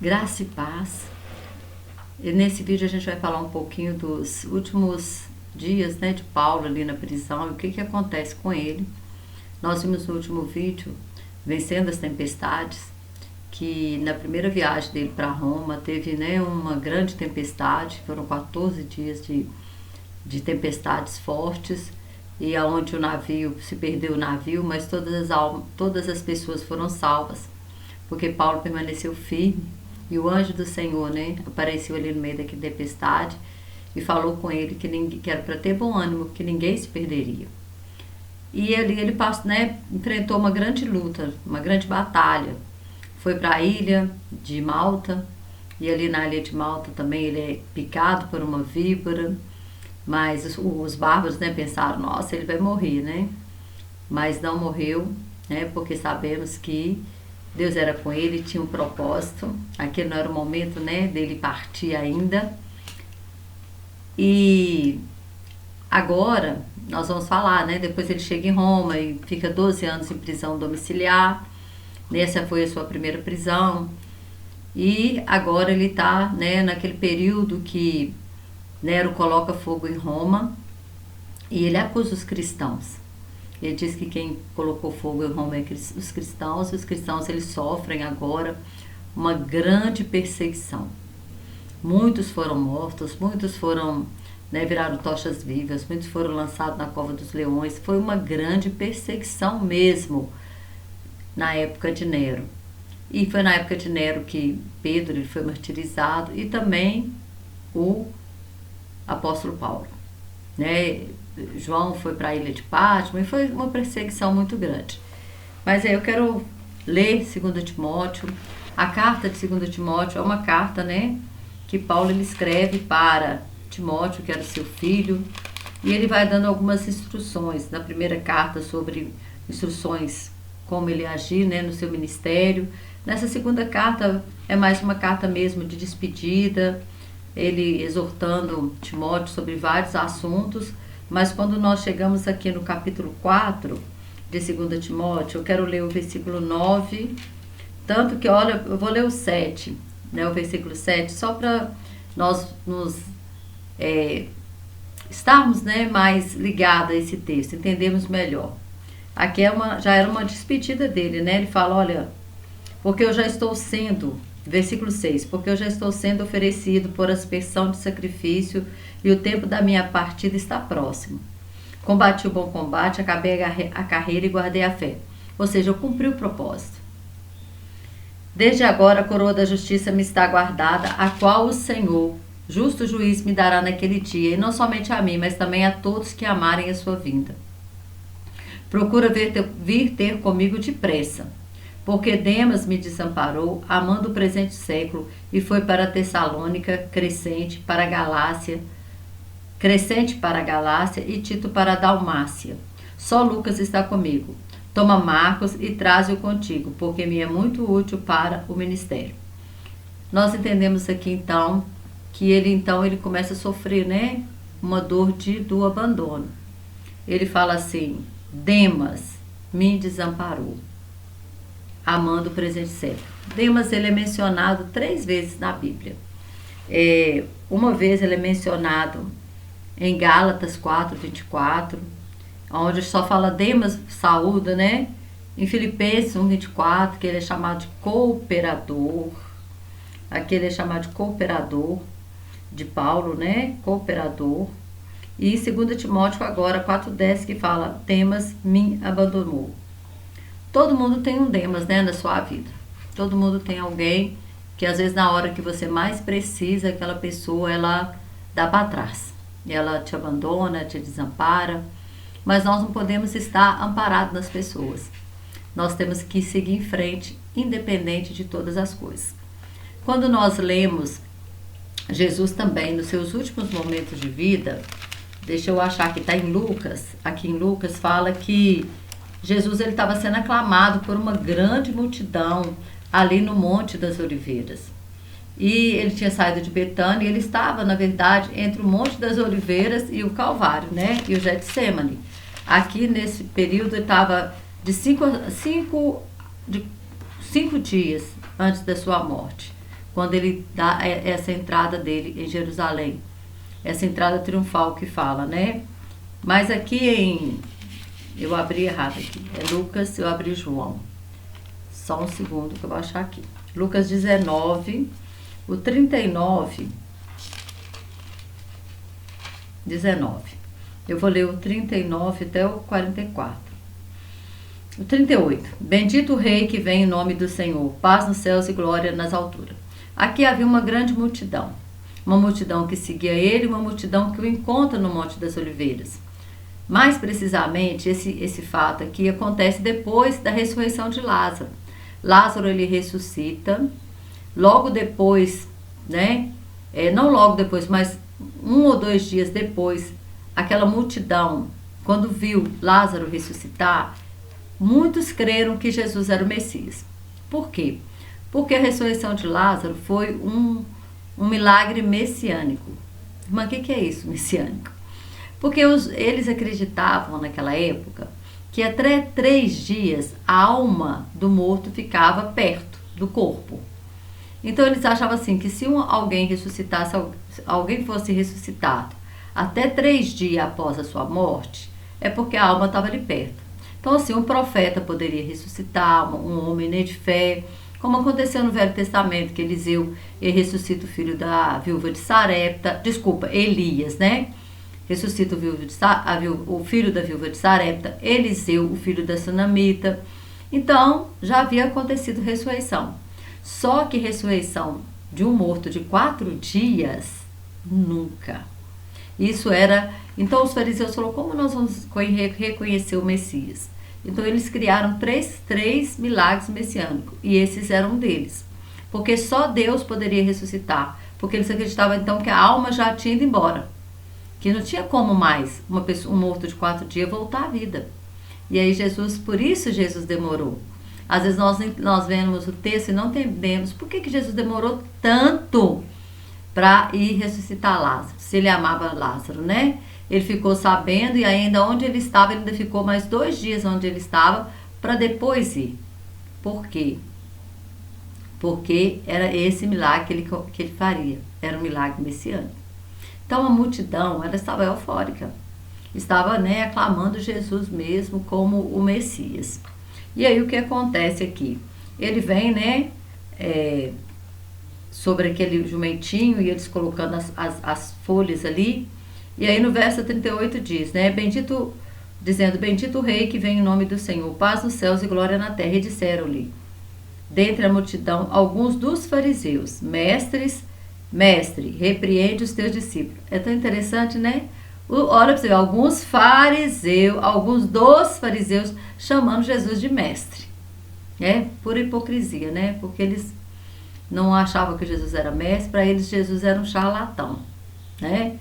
Graça e paz. E nesse vídeo a gente vai falar um pouquinho dos últimos dias, né, de Paulo ali na prisão e o que acontece com ele. Nós vimos no último vídeo, vencendo as tempestades, que na primeira viagem dele para Roma teve, né, uma grande tempestade, foram 14 dias de tempestades fortes, e aonde o navio, se perdeu o navio, mas todas as pessoas foram salvas, porque Paulo permaneceu firme. E o anjo do Senhor, né, apareceu ali no meio daquela tempestade e falou com ele que era para ter bom ânimo, que ninguém se perderia. E ali ele passou, né, enfrentou uma grande luta, uma grande batalha. Foi para a ilha de Malta, e ali na ilha de Malta também ele é picado por uma víbora, mas os bárbaros, né, pensaram, nossa, ele vai morrer, né? Mas não morreu, né, porque sabemos que Deus era com ele, tinha um propósito. Aquele não era o momento, né, dele partir ainda. E agora nós vamos falar, né? Depois ele chega em Roma e fica 12 anos em prisão domiciliar. Essa foi a sua primeira prisão. E agora ele está, né, naquele período que Nero coloca fogo em Roma e ele acusa os cristãos. Ele diz que quem colocou fogo em Roma é os cristãos, e os cristãos eles sofrem agora uma grande perseguição. Muitos foram mortos, muitos foram, né, viraram tochas vivas, muitos foram lançados na cova dos leões. Foi uma grande perseguição mesmo na época de Nero. E foi na época de Nero que Pedro ele foi martirizado e também o apóstolo Paulo, né? João foi para a ilha de Pátimo e foi uma perseguição muito grande. Mas aí eu quero ler 2 Timóteo. A carta de 2 Timóteo é uma carta, né, que Paulo ele escreve para Timóteo, que era seu filho, e ele vai dando algumas instruções. Na primeira carta sobre instruções como ele agir, né, no seu ministério. Nessa segunda carta é mais uma carta mesmo de despedida, ele exortando Timóteo sobre vários assuntos. Mas quando nós chegamos aqui no capítulo 4 de 2 Timóteo, eu quero ler o versículo 9, tanto que, olha, eu vou ler o 7, né, o versículo 7, só para nós estarmos, né, mais ligados a esse texto, entendermos melhor. Aqui já era uma despedida dele, né? Ele fala, olha, porque eu já estou sendo, versículo 6, porque eu já estou sendo oferecido por aspersão de sacrifício e o tempo da minha partida está próximo. Combati o bom combate, acabei a carreira e guardei a fé. Ou seja, eu cumpri o propósito. Desde agora a coroa da justiça me está guardada, a qual o Senhor, justo juiz, me dará naquele dia, e não somente a mim, mas também a todos que amarem a sua vinda. Procura vir ter comigo depressa, porque Demas me desamparou, amando o presente século, e foi para Tessalônica, Crescente para a Galácia e Tito para a Dalmácia. Só Lucas está comigo. Toma Marcos e traze-o contigo, porque me é muito útil para o ministério. Nós entendemos aqui então que ele começa a sofrer, né, uma dor do abandono. Ele fala assim, Demas me desamparou, amando o presente século. Demas ele é mencionado 3 vezes na Bíblia. Uma vez ele é mencionado em Gálatas 4:24, onde só fala Demas saúda, né? Em Filipenses 1:24, que ele é chamado de cooperador. Aqui ele é chamado de cooperador de Paulo, né? Cooperador. E em 2 Timóteo agora 4:10, que fala Demas me abandonou. Todo mundo tem um Demas, né, na sua vida. Todo mundo tem alguém que às vezes na hora que você mais precisa, aquela pessoa ela dá para trás. Ela te abandona, te desampara. Mas nós não podemos estar amparados nas pessoas. Nós temos que seguir em frente, independente de todas as coisas. Quando nós lemos Jesus também, nos seus últimos momentos de vida, deixa eu achar que está em Lucas. Aqui em Lucas fala que Jesus ele estava sendo aclamado por uma grande multidão ali no Monte das Oliveiras. E ele tinha saído de Betânia e ele estava, na verdade, entre o Monte das Oliveiras e o Calvário, né? E o Getsemane. Aqui nesse período ele estava de 5 dias antes da sua morte. quando ele dá essa entrada dele em Jerusalém. Essa entrada triunfal que fala, né? Mas aqui eu abri errado aqui. É Lucas, eu abri João. Só um segundo que eu vou achar aqui. Lucas 19, o 39. 19. Eu vou ler o 39 até o 44. O 38. Bendito o Rei que vem em nome do Senhor, paz nos céus e glória nas alturas. Aqui havia uma grande multidão. Uma multidão que seguia ele, uma multidão que o encontra no Monte das Oliveiras. Mais precisamente, esse fato aqui acontece depois da ressurreição de Lázaro. Lázaro, ele ressuscita, logo depois, né? Não logo depois, mas 1 ou 2 dias depois, aquela multidão, quando viu Lázaro ressuscitar, muitos creram que Jesus era o Messias. Por quê? Porque a ressurreição de Lázaro foi um milagre messiânico. Mas o que é isso, messiânico? Porque eles acreditavam naquela época que até 3 dias a alma do morto ficava perto do corpo. Então eles achavam assim que se alguém ressuscitasse, alguém fosse ressuscitado até 3 dias após a sua morte, é porque a alma estava ali perto. Então assim, um profeta poderia ressuscitar, um homem de fé, como aconteceu no Velho Testamento, que Eliseu ressuscita o filho da viúva de Sarepta, Elias, né? Ressuscita o filho da viúva de Sarepta, Eliseu, o filho da sunamita. Então, já havia acontecido ressurreição. Só que ressurreição de um morto de 4 dias, nunca. Isso era... Então, os fariseus falaram, como nós vamos reconhecer o Messias? Então, eles criaram três milagres messiânicos, e esses eram um deles. Porque só Deus poderia ressuscitar, porque eles acreditavam, então, que a alma já tinha ido embora. Que não tinha como mais um morto de 4 dias voltar à vida. E aí por isso Jesus demorou. Às vezes nós vemos o texto e não entendemos por que Jesus demorou tanto para ir ressuscitar Lázaro. Se ele amava Lázaro, né? Ele ficou sabendo e ainda onde ele estava, ele ainda ficou mais 2 dias onde ele estava para depois ir. Por quê? Porque era esse milagre que ele faria. Era um milagre messiânico. Então a multidão, ela estava eufórica, estava, né, aclamando Jesus mesmo como o Messias. E aí o que acontece aqui? Ele vem, né, sobre aquele jumentinho e eles colocando as folhas ali. E aí no verso 38 diz, né, bendito o Rei que vem em nome do Senhor, paz nos céus e glória na terra. E disseram-lhe, dentre a multidão, alguns dos fariseus, Mestre, repreende os teus discípulos. É tão interessante, né? Olha para você ver, alguns dos fariseus chamando Jesus de mestre. Pura hipocrisia, né? Porque eles não achavam que Jesus era mestre, para eles Jesus era um charlatão, né?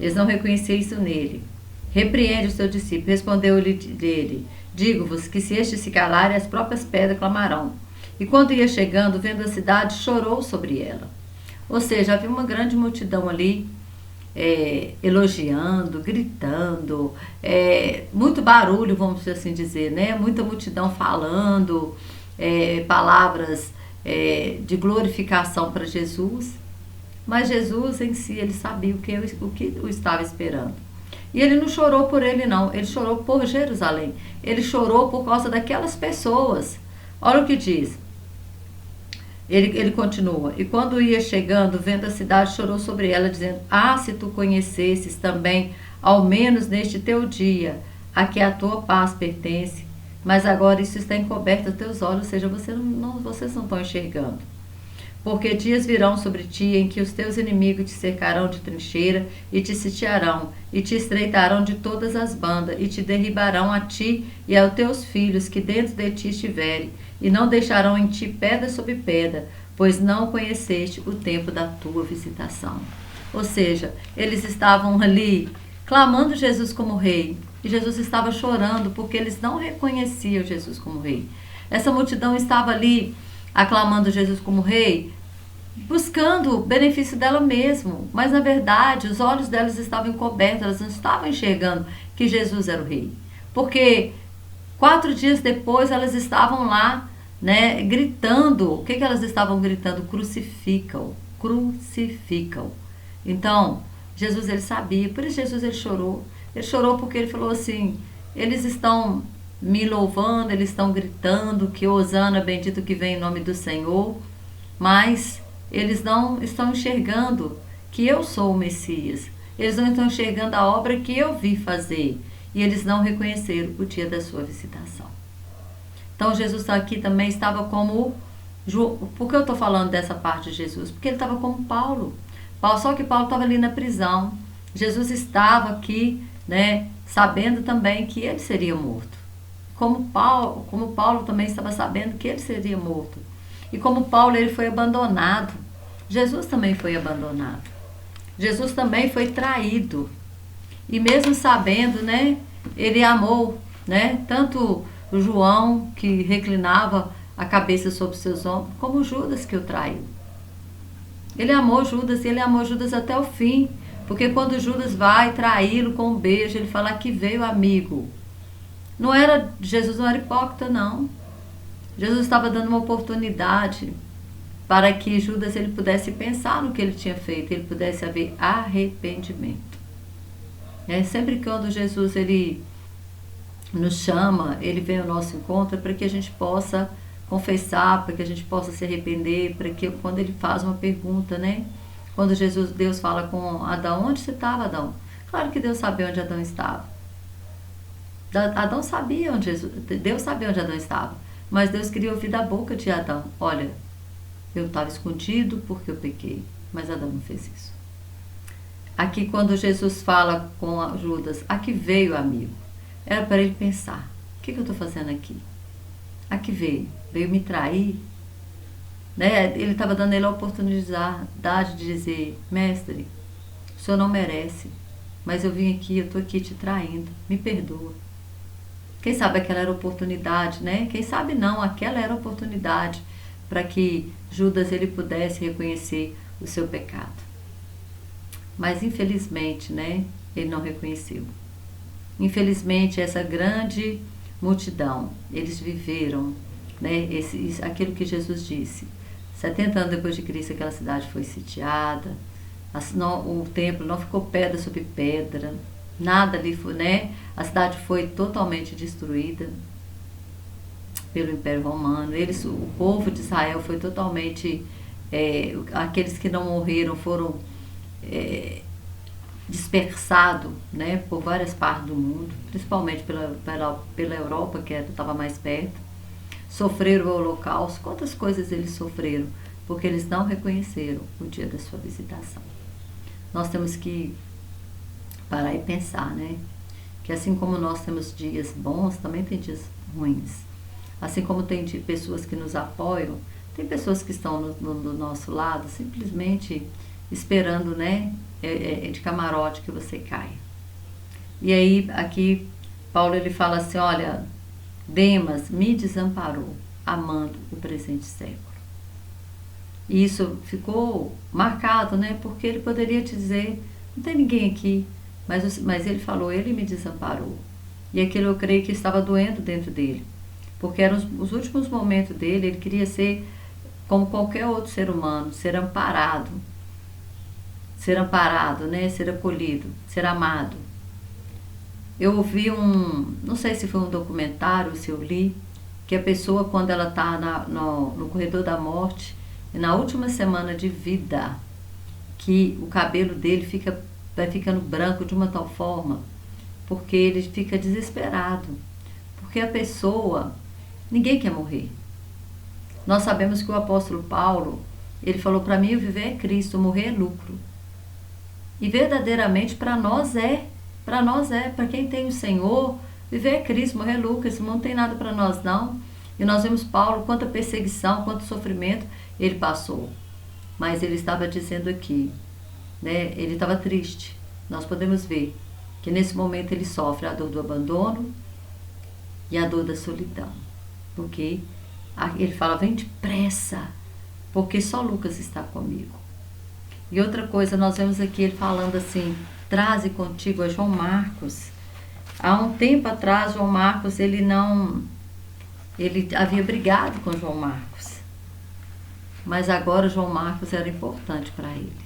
Eles não reconheciam isso nele. Repreende os teus discípulos. Respondeu-lhe dele, digo-vos que se estes se calarem, as próprias pedras clamarão. E quando ia chegando, vendo a cidade, chorou sobre ela. Ou seja, havia uma grande multidão ali, elogiando, gritando, muito barulho, vamos assim dizer, né? Muita multidão falando, palavras de glorificação para Jesus. Mas Jesus em si, ele sabia o que o estava esperando. E ele não chorou por ele não, ele chorou por Jerusalém. Ele chorou por causa daquelas pessoas. Olha o que diz. Ele continua, e quando ia chegando, vendo a cidade, chorou sobre ela, dizendo, se tu conhecesses também, ao menos neste teu dia, a que a tua paz pertence, mas agora isso está encoberto aos teus olhos, ou seja, vocês não estão enxergando. Porque dias virão sobre ti em que os teus inimigos te cercarão de trincheira, e te sitiarão, e te estreitarão de todas as bandas, e te derribarão a ti e aos teus filhos que dentro de ti estiverem, e não deixarão em ti pedra sobre pedra, pois não conheceste o tempo da tua visitação. Ou seja, eles estavam ali clamando Jesus como rei, e Jesus estava chorando porque eles não reconheciam Jesus como rei. Essa multidão estava ali aclamando Jesus como rei, buscando o benefício dela mesmo, mas na verdade os olhos delas estavam encobertos, elas não estavam enxergando que Jesus era o rei, porque 4 dias depois elas estavam lá né, gritando. O que que elas estavam gritando? Crucifica-o, crucifica-o. Então, Jesus, ele sabia, por isso Jesus, ele chorou. Ele chorou porque ele falou assim, eles estão me louvando, eles estão gritando que Hosana, bendito que vem em nome do Senhor, mas eles não estão enxergando que eu sou o Messias. Eles não estão enxergando a obra que eu vi fazer. E eles não reconheceram o dia da sua visitação. Então Jesus aqui também estava como... Por que eu estou falando dessa parte de Jesus? Porque ele estava como Paulo. Só que Paulo estava ali na prisão. Jesus estava aqui, né, sabendo também que ele seria morto. Como Paulo também estava sabendo que ele seria morto. E como Paulo, ele foi abandonado, Jesus também foi abandonado. Jesus também foi traído. E mesmo sabendo, né, ele amou, né, tanto o João, que reclinava a cabeça sobre seus ombros, como Judas, que o traiu. Ele amou Judas, e ele amou Judas até o fim. Porque quando Judas vai traí-lo com um beijo, ele fala que veio amigo. Jesus não era hipócrita, não. Jesus estava dando uma oportunidade para que Judas, ele pudesse pensar no que ele tinha feito, ele pudesse haver arrependimento. Sempre que quando Jesus, ele nos chama, ele vem ao nosso encontro para que a gente possa confessar, para que a gente possa se arrepender, para que quando ele faz uma pergunta, né? Quando Deus fala com Adão, onde você estava, Adão? Claro que Deus sabia onde Adão estava. Adão sabia onde Deus sabia onde Adão estava, mas Deus queria ouvir da boca de Adão, olha, eu estava escondido porque eu pequei, mas Adão não fez isso. Aqui quando Jesus fala com Judas, aqui veio amigo, era para ele pensar, o que eu estou fazendo aqui? Aqui veio me trair, né? Ele estava dando ele a oportunidade de dizer, mestre, o senhor não merece, mas eu vim aqui, eu estou aqui te traindo, me perdoa. Quem sabe aquela era a oportunidade, né? Quem sabe não, aquela era a oportunidade para que Judas, ele pudesse reconhecer o seu pecado. Mas infelizmente, né, ele não reconheceu. Infelizmente, essa grande multidão, eles viveram, né, aquilo que Jesus disse. 70 anos depois de Cristo, aquela cidade foi sitiada, o templo não ficou pedra sobre pedra, nada ali foi, né? A cidade foi totalmente destruída pelo Império Romano. O povo de Israel foi totalmente, aqueles que não morreram foram dispersados, né, por várias partes do mundo, principalmente pela Europa, que estava mais perto. Sofreram o holocausto. Quantas coisas eles sofreram? Porque eles não reconheceram o dia da sua visitação. Nós temos que parar e pensar, né? Que assim como nós temos dias bons, também tem dias ruins. Assim como tem pessoas que nos apoiam, tem pessoas que estão do nosso lado, simplesmente esperando, né? De camarote que você caia. E aí, aqui, Paulo, ele fala assim, olha, Demas me desamparou, amando o presente século. E isso ficou marcado, né? Porque ele poderia te dizer, não tem ninguém aqui, mas ele falou, ele me desamparou. E aquilo eu creio que estava doendo dentro dele, porque eram os últimos momentos dele, ele queria ser como qualquer outro ser humano, ser amparado, né? Ser acolhido, ser amado. Eu ouvi não sei se foi um documentário, se eu li, que a pessoa, quando ela está no corredor da morte, na última semana de vida, que o cabelo dele vai ficando branco de uma tal forma, porque ele fica desesperado. Porque a pessoa, ninguém quer morrer. Nós sabemos que o apóstolo Paulo, ele falou, para mim o viver é Cristo, morrer é lucro. E verdadeiramente para nós é, para quem tem o Senhor, viver é Cristo, morrer é lucro, esse mundo não tem nada para nós não. E nós vemos Paulo, quanta perseguição, quanto sofrimento ele passou. Mas ele estava dizendo aqui, né, ele estava triste. Nós podemos ver que nesse momento ele sofre a dor do abandono e a dor da solidão. Porque ele fala, vem depressa, porque só Lucas está comigo. E outra coisa, nós vemos aqui ele falando assim, traze contigo a João Marcos. Há um tempo atrás, João Marcos, ele não ele havia brigado com João Marcos, mas agora João Marcos era importante para ele.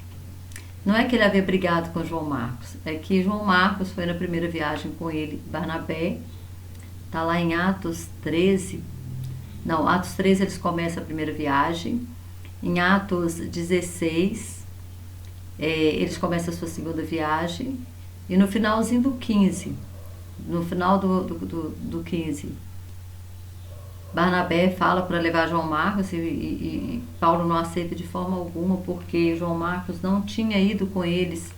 Não é que ele havia brigado com João Marcos, é que João Marcos foi na primeira viagem com ele, Barnabé, está lá em Atos 13. Não, Atos 13 eles começam a primeira viagem. Em Atos 16, eles começam a sua segunda viagem. E no finalzinho do 15, no final do 15, Barnabé fala para levar João Marcos e Paulo não aceita de forma alguma, porque João Marcos não tinha ido com eles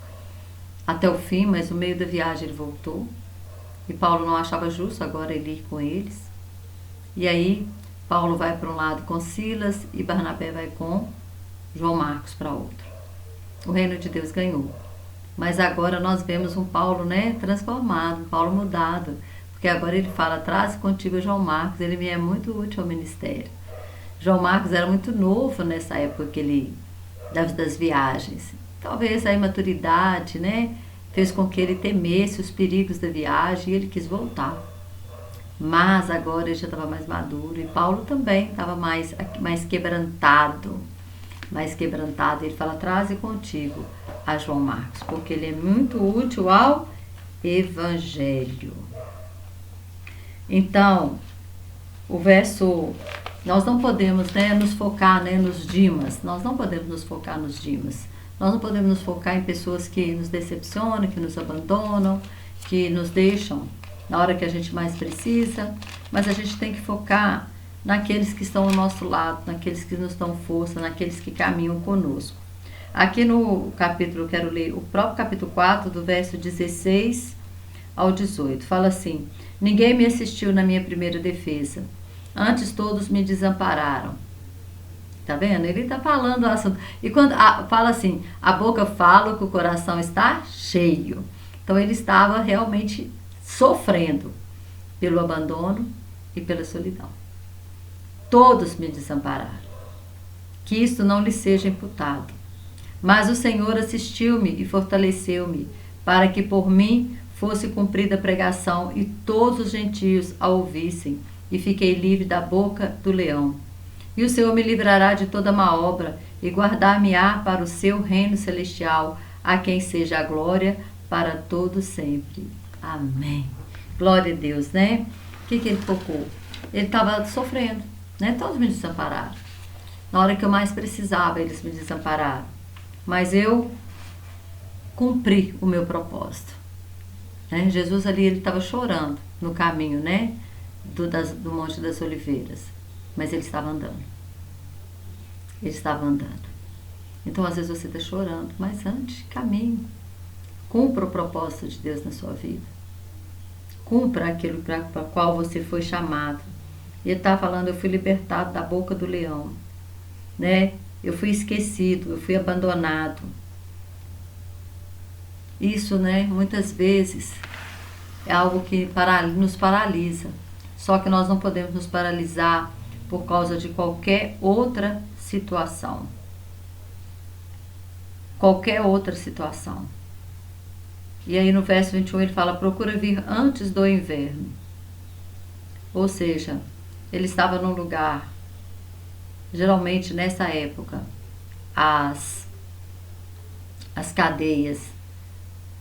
até o fim, mas no meio da viagem ele voltou. E Paulo não achava justo agora ele ir com eles. E aí Paulo vai para um lado com Silas e Barnabé vai com João Marcos para outro. O reino de Deus ganhou. Mas agora nós vemos um Paulo, né, transformado, um Paulo mudado. Porque agora ele fala, traz contigo João Marcos, ele me é muito útil ao ministério. João Marcos era muito novo nessa época que ele, das viagens. Talvez a imaturidade, né, fez com que ele temesse os perigos da viagem e ele quis voltar. Mas agora ele já estava mais maduro e Paulo também estava mais quebrantado. Mais quebrantado. Ele fala, traze contigo a João Marcos, porque ele é muito útil ao evangelho. Então, o verso, nós não podemos, né, nos focar, né, nos dimas, nós não podemos nos focar nos dimas, nós não podemos nos focar em pessoas que nos decepcionam, que nos abandonam, que nos deixam na hora que a gente mais precisa, mas a gente tem que focar naqueles que estão ao nosso lado, naqueles que nos dão força, naqueles que caminham conosco. Aqui no capítulo, eu quero ler o próprio capítulo 4, do verso 16 ao 18, fala assim, ninguém me assistiu na minha primeira defesa, antes todos me desampararam. Tá vendo? Ele está falando o assunto. E quando fala assim, a boca fala que o coração está cheio. Então ele estava realmente sofrendo pelo abandono e pela solidão. Todos me desampararam. Que isto não lhe seja imputado. Mas o Senhor assistiu-me e fortaleceu-me, para que por mim fosse cumprida a pregação e todos os gentios a ouvissem, e fiquei livre da boca do leão. E o Senhor me livrará de toda má obra, e guardar-me-á para o seu reino celestial, a quem seja a glória para todo sempre. Amém. Glória a Deus, né? O que ele focou? Ele estava sofrendo, né? Todos me desampararam. Na hora que eu mais precisava, eles me desampararam. Mas eu cumpri o meu propósito. Né? Jesus ali, ele estava chorando no caminho, né? Do Monte das Oliveiras. Mas ele estava andando. Ele estava andando. Então, às vezes você está chorando, mas antes, caminhe. Cumpra o propósito de Deus na sua vida. Cumpra aquilo para qual você foi chamado. E ele está falando, eu fui libertado da boca do leão. Né? Eu fui esquecido, eu fui abandonado. Isso, né, muitas vezes é algo que nos paralisa. Só que nós não podemos nos paralisar por causa de qualquer outra situação. Qualquer outra situação. E aí no verso 21 ele fala, procura vir antes do inverno. Ou seja, ele estava num lugar, geralmente nessa época, as cadeias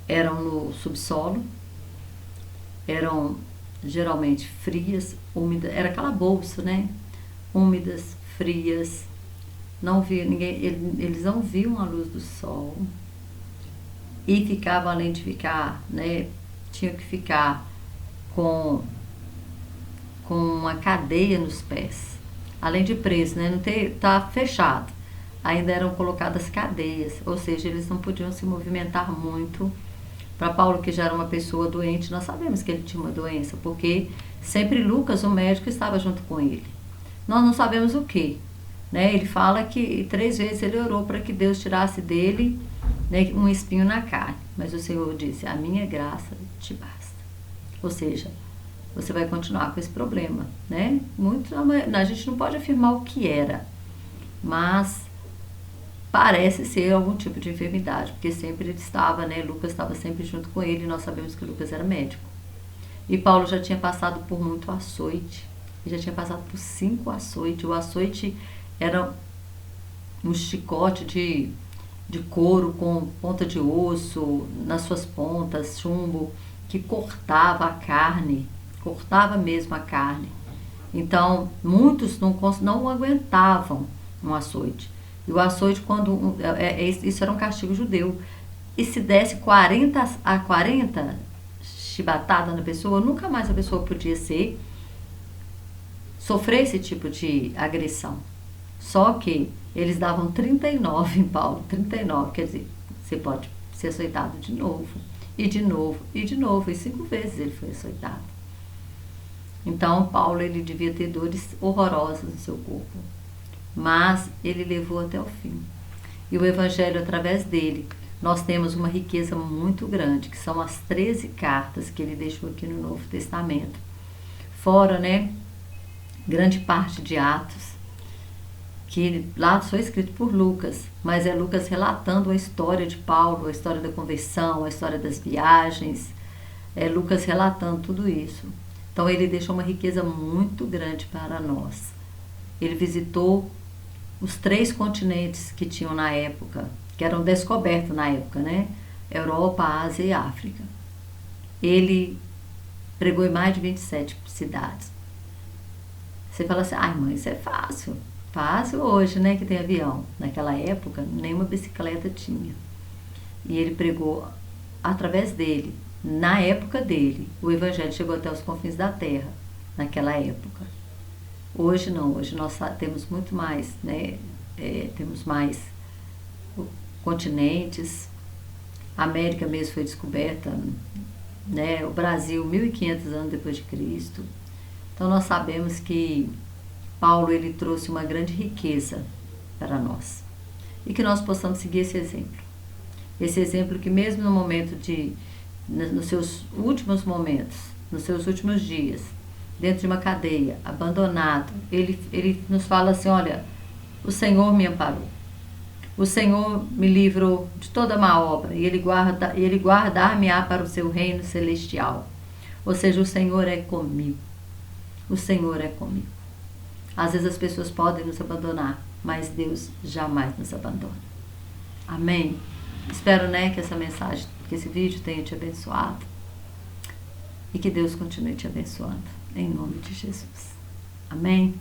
eram no subsolo, eram geralmente frias, úmidas, era calabouço, né? Úmidas, frias, não via ninguém, eles não viam a luz do sol e ficavam, além de ficar, né? Tinham que ficar com uma cadeia nos pés, além de preso, né? Não tá fechado, ainda eram colocadas cadeias, ou seja, eles não podiam se movimentar muito. Para Paulo, que já era uma pessoa doente, nós sabemos que ele tinha uma doença, porque sempre Lucas, o médico, estava junto com ele. Nós não sabemos o que, né? Ele fala que 3 vezes ele orou para que Deus tirasse dele, né, um espinho na carne. Mas o Senhor disse, a minha graça te basta. Ou seja, você vai continuar com esse problema, né? A gente não pode afirmar o que era, mas parece ser algum tipo de enfermidade, porque sempre ele estava, né? Lucas estava sempre junto com ele, e nós sabemos que Lucas era médico. E Paulo já tinha passado por muito açoite, Ele já tinha passado por 5 açoites. O açoite era um chicote de couro com ponta de osso, nas suas pontas, chumbo, que cortava a carne, cortava mesmo a carne. Então, muitos não aguentavam um açoite. E o açoite, isso era um castigo judeu. E se desse 40 chibatadas na pessoa, nunca mais a pessoa podia sofrer esse tipo de agressão. Só que eles davam 39 em Paulo, 39, quer dizer, você pode ser açoitado de novo, e de novo, e de novo, e 5 vezes ele foi açoitado. Então, Paulo, ele devia ter dores horrorosas no seu corpo, mas ele levou até o fim. E o Evangelho, através dele, nós temos uma riqueza muito grande, que são as 13 cartas que ele deixou aqui no Novo Testamento. Fora, né, grande parte de Atos, que lá foi escrito por Lucas, mas é Lucas relatando a história de Paulo, a história da conversão, a história das viagens, é Lucas relatando tudo isso. Então ele deixou uma riqueza muito grande para nós. Ele visitou os 3 continentes que tinham na época, que eram descobertos na época, né? Europa, Ásia e África. Ele pregou em mais de 27 cidades. Você fala assim, ai mãe, isso é fácil. Fácil hoje, né, que tem avião. Naquela época, nenhuma bicicleta tinha. E ele pregou através dele, na época dele. O Evangelho chegou até os confins da terra, naquela época. Hoje não, hoje nós temos muito mais, né? Temos mais continentes. A América mesmo foi descoberta, né? O Brasil, 1500 anos depois de Cristo. Então nós sabemos que Paulo, ele trouxe uma grande riqueza para nós. E que nós possamos seguir esse exemplo. Esse exemplo que mesmo no momento nos seus últimos momentos, nos seus últimos dias, dentro de uma cadeia, abandonado, ele nos fala assim, olha, o Senhor me amparou. O Senhor me livrou de toda má obra e ele guardar-me-á para o seu reino celestial. Ou seja, o Senhor é comigo. O Senhor é comigo. Às vezes as pessoas podem nos abandonar, mas Deus jamais nos abandona. Amém? Espero, né, que essa mensagem, que esse vídeo tenha te abençoado e que Deus continue te abençoando. Em nome de Jesus. Amém?